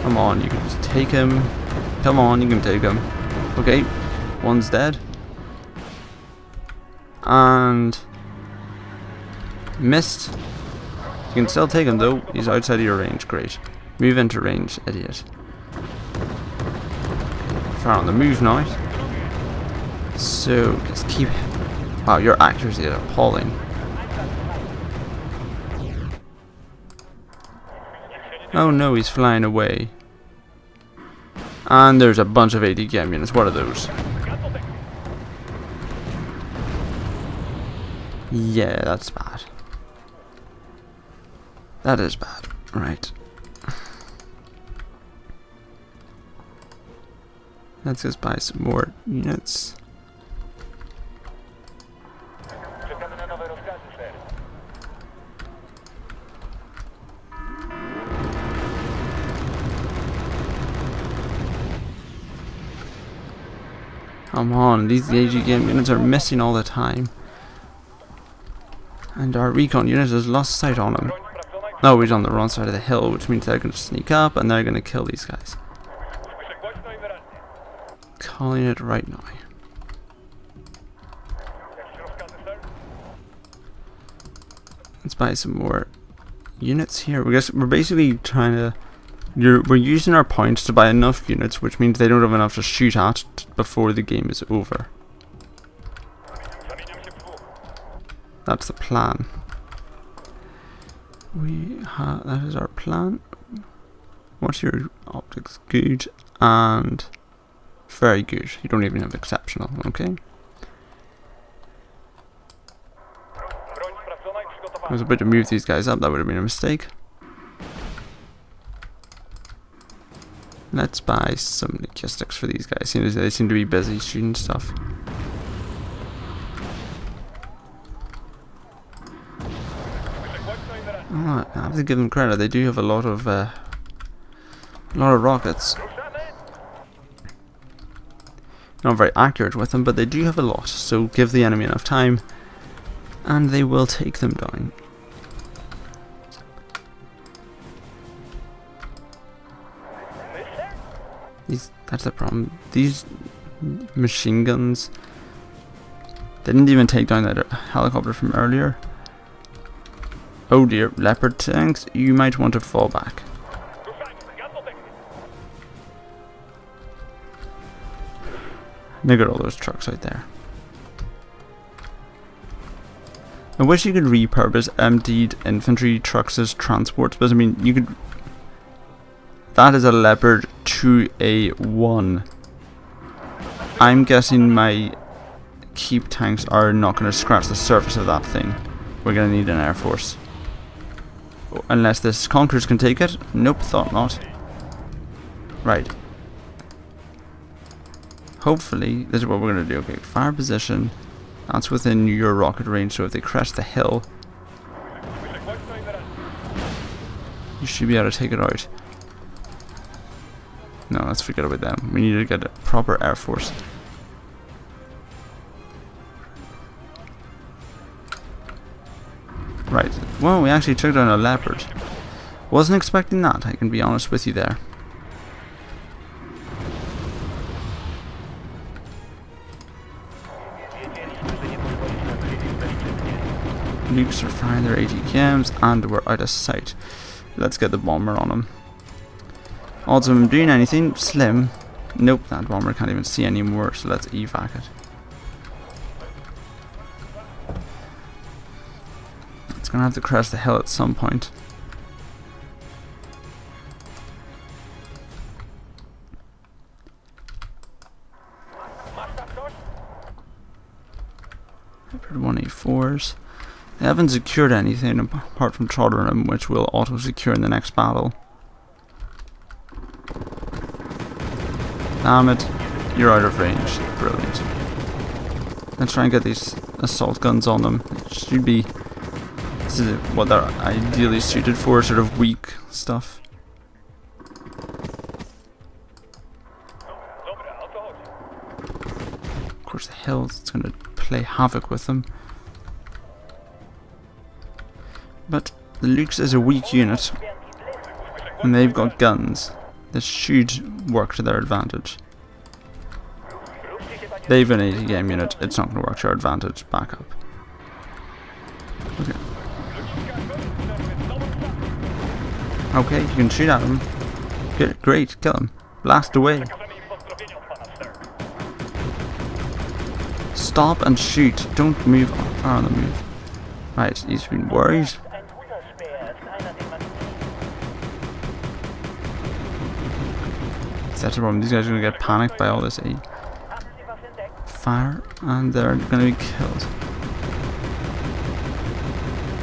Come on, you can just take him. Come on, you can take him. Okay, one's dead. And missed. You can still take him though. He's outside of your range. Great. Move into range, idiot. Far on the move now. So just keep. Wow, your accuracy is appalling. Oh no, he's flying away. And there's a bunch of ATKM units. What are those? Yeah, that's bad. That is bad. Right. Let's just buy some more units. Come on, these ATKM units are missing all the time. And our recon unit has lost sight on him. No, he's on the wrong side of the hill, which means they're going to sneak up and they're going to kill these guys. Calling it right now. Let's buy some more units here. We're basically trying to... we're using our points to buy enough units, which means they don't have enough to shoot at before the game is over. That's the plan. That is our plan. What's your optics? Good and very good. You don't even have exceptional, okay? I was about to move these guys up, that would have been a mistake. Let's buy some logistics for these guys. They seem to be busy shooting stuff. Oh, I have to give them credit. They do have a lot of rockets. Not very accurate with them, but they do have a lot. So give the enemy enough time, and they will take them down. That's the problem. These machine guns, they didn't even take down that helicopter from earlier. Oh dear, Leopard tanks, you might want to fall back. Look at all those trucks out there. I wish you could repurpose emptied infantry trucks as transports, but I mean, you could... That is a Leopard 2A1. I'm guessing my keep tanks are not going to scratch the surface of that thing. We're going to need an air force. Unless this Conquerors can take it. Nope, thought not. Right. Hopefully, this is what we're going to do. Okay, fire position. That's within your rocket range, so if they crest the hill, you should be able to take it out. No, let's forget about them. We need to get a proper air force. Right. Well, we actually took down a Leopard. Wasn't expecting that, I can be honest with you there. Nukes are firing their ATKMs and we're out of sight. Let's get the bomber on him. Odds of him doing anything, slim. Nope, that bomber can't even see anymore, so let's evac it. It's gonna have to crest the hill at some point. Leopard 1A4s. They haven't secured anything apart from Trotternham, which will auto-secure in the next battle. Damn it, you're out of range. Brilliant. Let's try and get these assault guns on them. It should be... This is what they're ideally suited for, sort of weak stuff. Of course the hills, it's going to play havoc with them. But the Lukes is a weak unit, and they've got guns. this should work to their advantage. They've an 80 game unit, it's not going to work to our advantage. Back up. Okay. Okay, you can shoot at him. Good, great, kill him. Blast away. Stop and shoot. Don't move far on the move. Right, he's been worried. That's the problem. These guys are going to get panicked by all this fire, and they're going to be killed.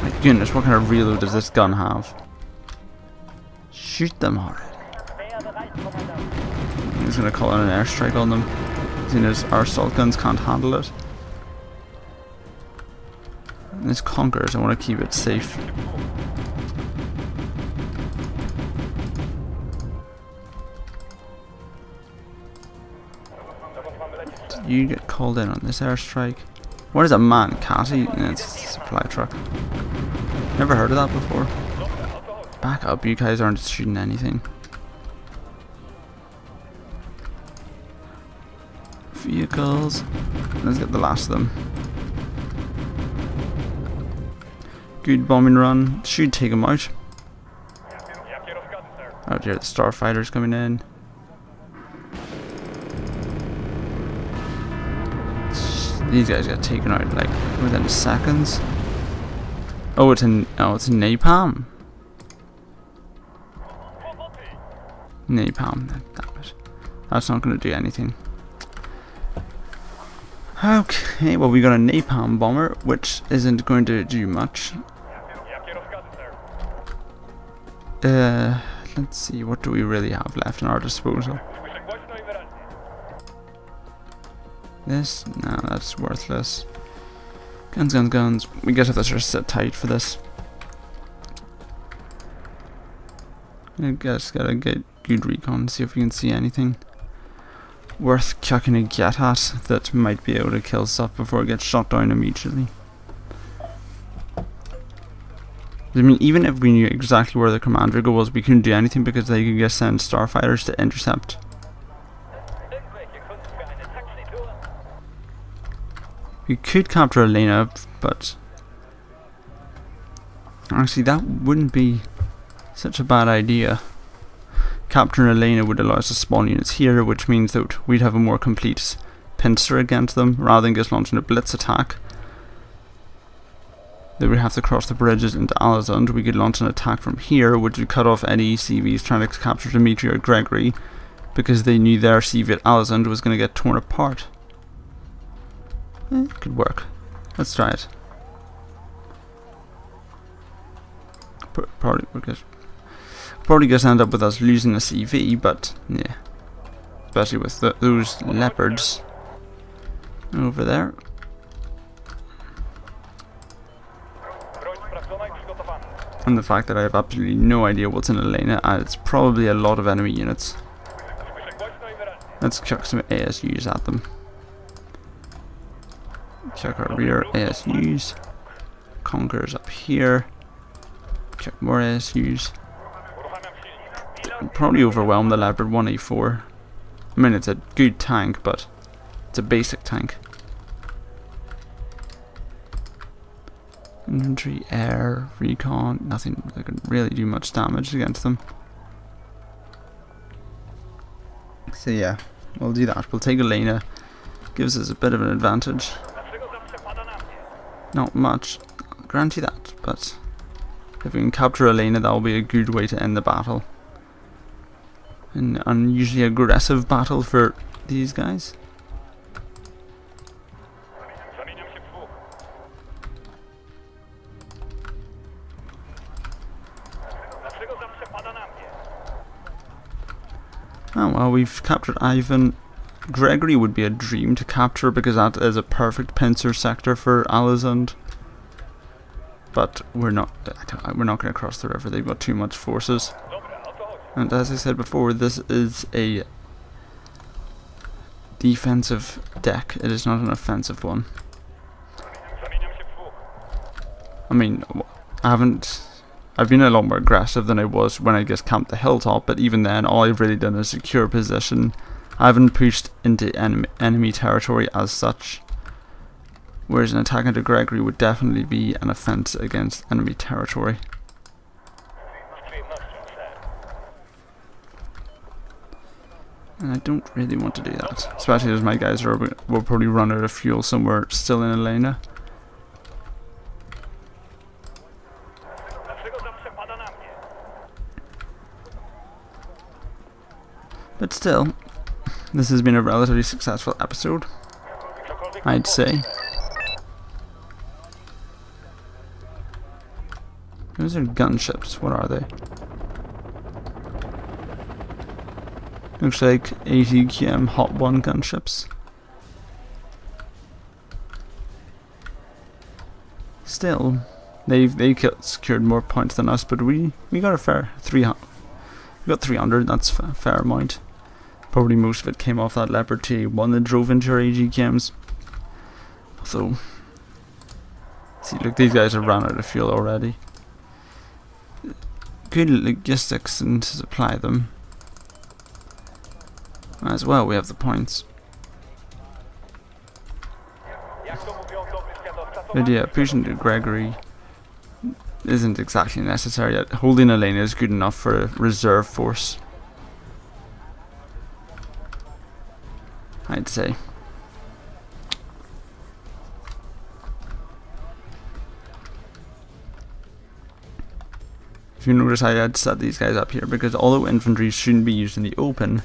My goodness, what kind of reload does this gun have? Shoot them already. He's going to call in an airstrike on them, seeing as our assault guns can't handle it. And this Conquerors, I want to keep it safe. Did you get called in on this airstrike? What is a man? Catty? It's a supply truck. Never heard of that before. Back up, you guys aren't shooting anything. Vehicles. Let's get the last of them. Good bombing run. Should take them out. Oh dear, the starfighters coming in. These guys got taken out like within seconds. Oh, it's napalm. Napalm. Damn it. That's not going to do anything. Okay, well we got a napalm bomber, which isn't going to do much. Let's see, what do we really have left in our disposal? This? No, that's worthless. Guns, guns, guns. We guess have to sort of sit tight for this. I guess gotta get good recon, see if we can see anything worth chucking a get at that might be able to kill stuff before it gets shot down immediately. I mean, even if we knew exactly where the commander goal was, we couldn't do anything because they could just send starfighters to intercept. We could capture Elena, but actually that wouldn't be such a bad idea. Capturing Elena would allow us to spawn units here, which means that we'd have a more complete pincer against them, rather than just launching a blitz attack. They would have to cross the bridges into Alizund. We could launch an attack from here, which would cut off any CVs trying to capture Dimitri or Gregory, because they knew their CV at Alizund was going to get torn apart. It could work. Let's try it. Probably just end up with us losing a CV, but yeah. Especially with those leopards over there. And the fact that I have absolutely no idea what's in Elena, and it's probably a lot of enemy units. Let's chuck some ASUs at them. Check our rear ASUs. Conquerors up here. Check more ASUs. Probably overwhelm the Leopard 1A4. I mean, it's a good tank, but it's a basic tank. Infantry, air, recon, nothing that can really do much damage against them. So yeah, we'll do that. We'll take Elena. Gives us a bit of an advantage. Not much, I'll grant you that, but if we can capture Elena, that will be a good way to end the battle. An unusually aggressive battle for these guys. Oh well, we've captured Ivan. Gregory would be a dream to capture because that is a perfect pincer sector for Alizund. But we're not going to cross the river. They've got too much forces. And as I said before, this is a defensive deck. It is not an offensive one. I mean, I haven't I've been a lot more aggressive than I was when I just camped the hilltop, but even then all I've really done is secure position. I haven't pushed into enemy territory as such, whereas an attack into Gregory would definitely be an offence against enemy territory. And I don't really want to do that, especially as my guys will probably run out of fuel somewhere still in Elena. But still, this has been a relatively successful episode, I'd say. Those are gunships, what are they? Looks like 80 km Hot 1 gunships. Still, they secured more points than us, but we got a fair 300. We got 300, that's a fair amount. Probably most of it came off that Leopard T1 that drove into our AGKMs. So, see, look, these guys have ran out of fuel already. Good logistics and to supply them. As well, we have the points. But yeah, pushing to Gregory isn't exactly necessary yet. Holding Elena is good enough for a reserve force, I'd say. If you notice, I had set these guys up here because although infantry shouldn't be used in the open,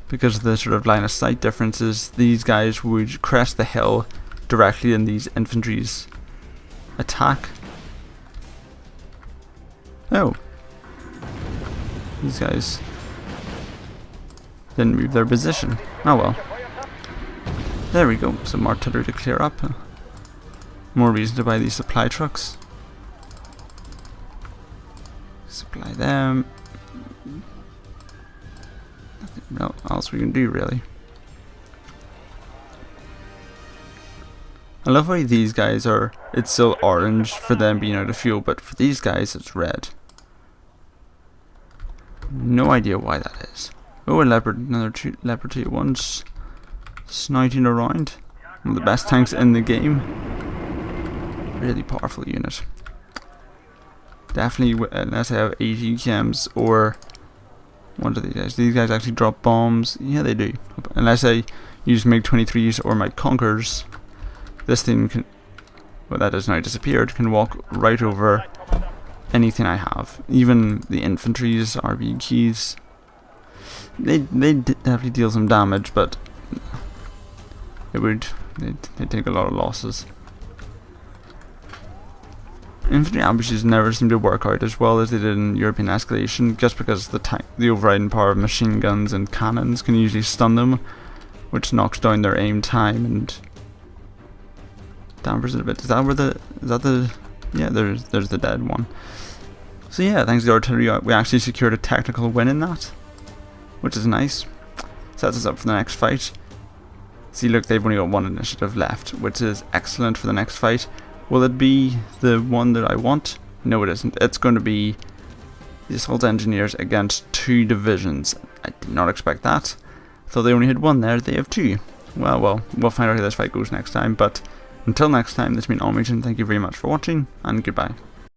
because of the sort of line of sight differences, these guys would crest the hill directly in these infantry's attack. Oh, these guys didn't move their position. Oh well. There we go, some artillery to clear up. More reason to buy these supply trucks. Supply them. Nothing else we can do really. I love how these guys are, it's still orange for them being out of fuel, but for these guys it's red. No idea why that is. Oh, a Leopard, another two Leopard T1s snouting around. One of the best tanks in the game. Really powerful unit. Definitely, unless I have 80 chems or what do these guys? These guys actually drop bombs. Yeah, they do. Unless I use MiG-23s or my Conkers, this thing can, well, that has now disappeared, can walk right over anything I have. Even the infantry's RB keys. They definitely deal some damage, but they take a lot of losses. Infantry ambushes never seem to work out as well as they did in European Escalation, just because the overriding power of machine guns and cannons can usually stun them, which knocks down their aim time and dampers it a bit. Is that the yeah, there's the dead one. So yeah, thanks to the artillery we actually secured a technical win in that, which is nice. Sets us up for the next fight. See, look, they've only got one initiative left, which is excellent for the next fight. Will it be the one that I want? No, it isn't. It's going to be the assault engineers against 2 divisions. I did not expect that. Thought they only had 1 there, they have 2. Well, we'll find out how this fight goes next time, but until next time, this has been Omage, and thank you very much for watching, and goodbye.